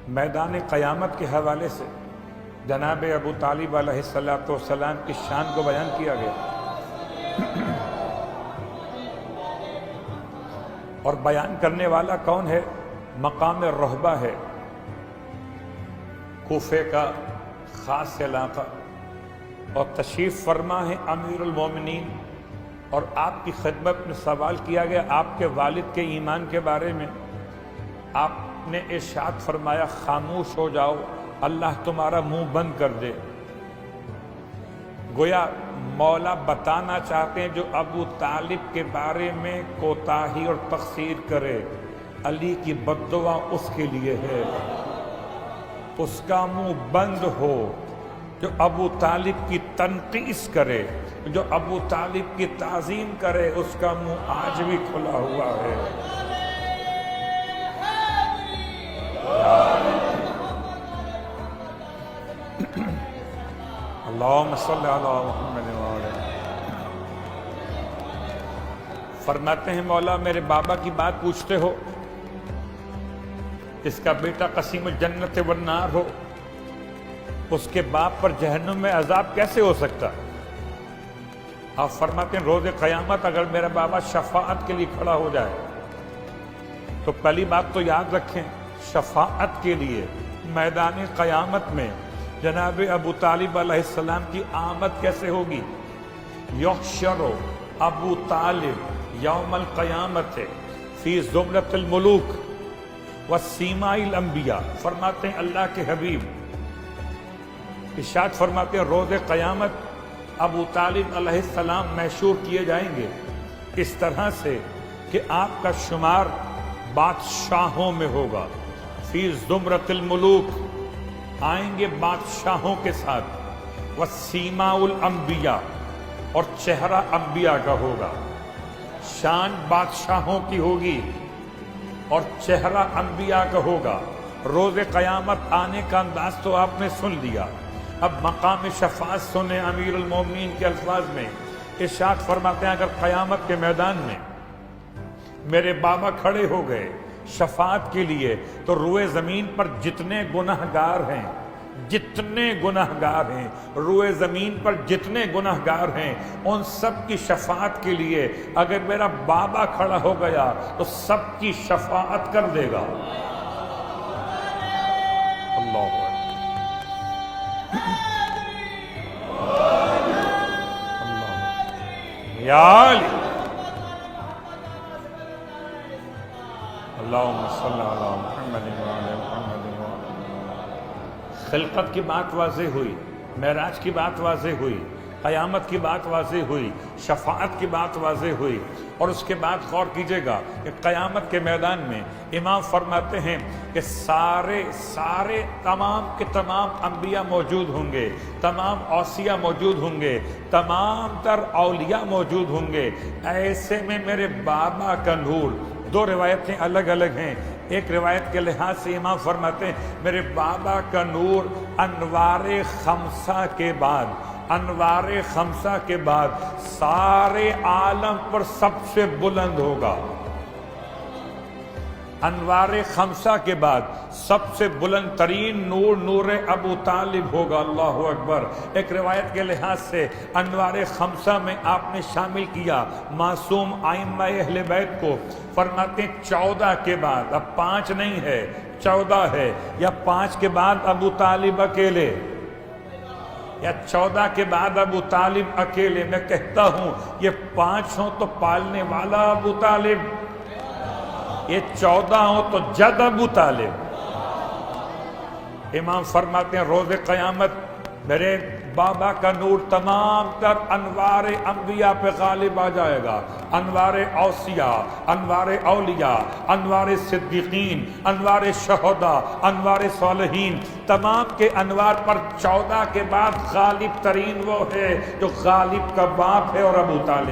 میدان قیامت کے حوالے سے جناب ابو طالب علیہ السلام کی شان کو بیان کیا گیا، اور بیان کرنے والا کون ہے؟ مقام رہبہ ہے، کوفے کا خاص علاقہ، اور تشریف فرما ہے امیر المومنین، اور آپ کی خدمت میں سوال کیا گیا آپ کے والد کے ایمان کے بارے میں، آپ نے ارشاد فرمایا خاموش ہو جاؤ، اللہ تمہارا منہ بند کر دے۔ گویا مولا بتانا چاہتے ہیں جو ابو طالب کے بارے میں کوتاہی اور تقصیر کرے، علی کی بد دعا اس کے لیے ہے، اس کا منہ بند ہو۔ جو ابو طالب کی تنقیص کرے، جو ابو طالب کی تعظیم کرے، اس کا منہ آج بھی کھلا ہوا ہے۔ اللہم صلی علی محمد وعلی۔ فرماتے ہیں مولا میرے بابا کی بات پوچھتے ہو، اس کا بیٹا قسیم الجنت والنار ہو، اس کے باپ پر جہنم میں عذاب کیسے ہو سکتا؟ آپ فرماتے ہیں روز قیامت اگر میرا بابا شفاعت کے لیے کھڑا ہو جائے تو پہلی بات تو یاد رکھیں، شفاعت کے لیے میدان قیامت میں جناب ابو طالب علیہ السلام کی آمد کیسے ہوگی؟ یحشر ابو طالب یوم القیامت فی زمرۃ الملوک وسیماء الانبیاء۔ فرماتے ہیں اللہ کے حبیب ارشاد فرماتے ہیں روز قیامت ابو طالب علیہ السلام محشور کیے جائیں گے اس طرح سے کہ آپ کا شمار بادشاہوں میں ہوگا، فی زمرۃ الملوک، آئیں گے بادشاہوں کے ساتھ، وسیماء الانبیاء، اور چہرہ انبیاء کا ہوگا، شان بادشاہوں کی ہوگی اور چہرہ انبیاء کا ہوگا۔ روز قیامت آنے کا انداز تو آپ نے سن لیا، اب مقام شفاعت سنیں امیر المومنین کے الفاظ میں۔ ارشاد فرماتے ہیں اگر قیامت کے میدان میں میرے بابا کھڑے ہو گئے شفاعت کے لیے تو روئے زمین پر جتنے گناہگار ہیں، جتنے گناہگار ہیں روئے زمین پر جتنے گناہگار ہیں، ان سب کی شفاعت کے لیے اگر میرا بابا کھڑا ہو گیا تو سب کی شفاعت کر دے گا۔ اللہ یا علی اللہم صلی علی محمد وعلی محمد وعلی۔ خلقت کی بات واضح ہوئی، معراج کی بات واضح ہوئی، قیامت کی بات واضح ہوئی، شفاعت کی بات واضح ہوئی، اور اس کے بعد غور کیجئے گا کہ قیامت کے میدان میں امام فرماتے ہیں کہ سارے تمام کے تمام انبیاء موجود ہوں گے، تمام اوصیاء موجود ہوں گے، تمام تر اولیاء موجود ہوں گے۔ ایسے میں میرے بابا کا نور، دو روایتیں الگ الگ ہیں، ایک روایت کے لحاظ سے امام فرماتے ہیں میرے بابا کا نور انوار خمسہ کے بعد سارے عالم پر سب سے بلند ہوگا۔ انوار خمسہ کے بعد سب سے بلند ترین نور نور ابو طالب ہوگا۔ اللہ اکبر۔ ایک روایت کے لحاظ سے انوار خمسہ میں آپ نے شامل کیا معصوم ائمہ اہل بیت کو، فرماتے ہیں 14 کے بعد، اب 5 نہیں ہے 14 ہے، یا 5 کے بعد ابو طالب اکیلے، یا 14 کے بعد ابو طالب اکیلے۔ میں کہتا ہوں یہ 5 ہوں تو پالنے والا ابو طالب، یہ 14 ہوں تو جد ابو طالب۔ امام فرماتے ہیں روز قیامت میرے بابا کا نور تمام تر انوار انبیاء پہ غالب آ جائے گا، انوار اوصیاء، انوار اولیاء، انوار صدیقین، انوار شہداء، انوار صالحین، تمام کے انوار پر 14 کے بعد غالب ترین وہ ہے جو غالب کا باپ ہے اور ابو طالب۔